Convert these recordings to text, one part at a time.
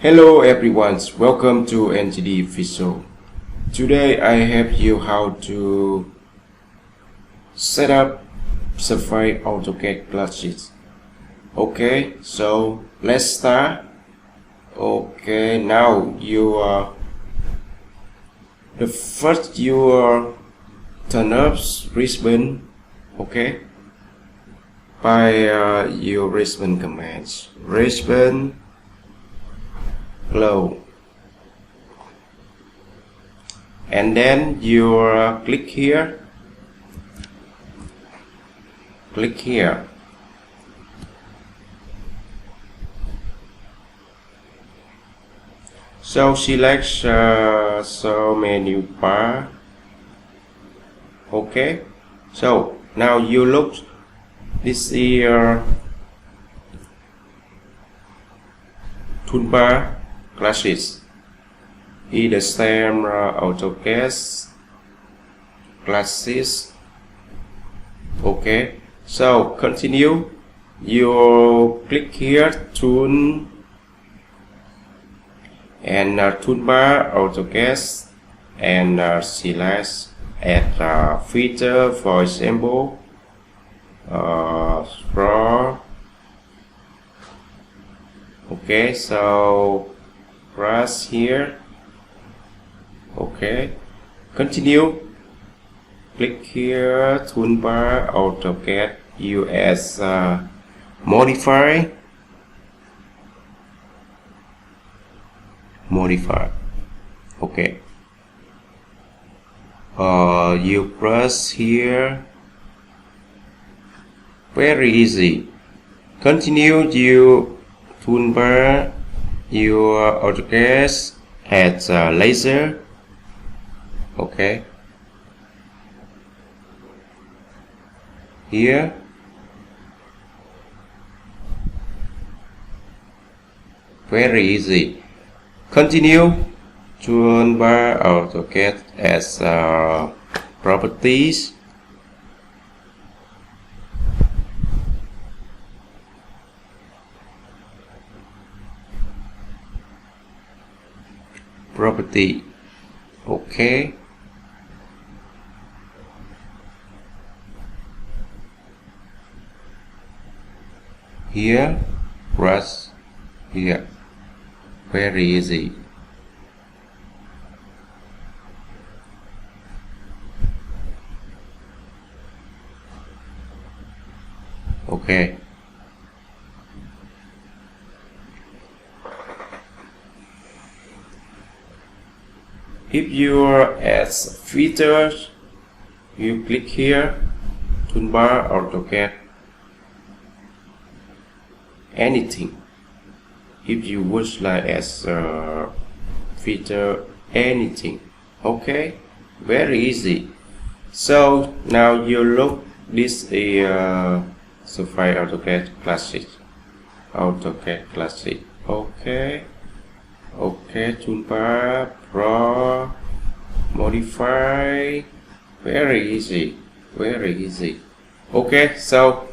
Hello everyone, welcome to NGD Visual. Today I have you how to set up Safari AutoCAD classes. Okay, so let's start. Okay, now the first you turn up ribbon. Okay, by your ribbon commands. Ribbon glow, and then you click here, so select so menu bar. Okay, so now you look this here toolbar classes. Here the same AutoCAD classes. Okay, so continue. You click here tool and toolbar AutoCAD and select add feature, for example draw. Okay, so press here. Okay, continue. Click here toolbar AutoCAD US modify. Okay, you press here. Very easy. Continue you toolbar your AutoCAD add laser. Okay, here very easy. Continue toolbar AutoCAD as properties. Property. Okay, here press here. Very easy. Okay, if you add features, you click here toolbar AutoCAD anything. If you would like as feature anything. Okay, very easy. So now you look this is Safari AutoCAD Classic. Okay, toolbar draw modify. Very easy. Okay, so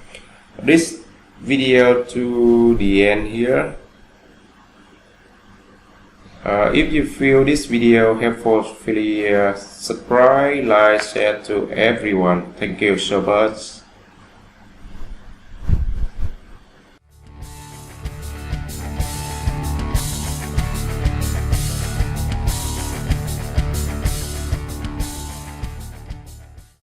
this video to the end here. If you feel this video helpful, please subscribe, like, share to everyone. Thank you so much.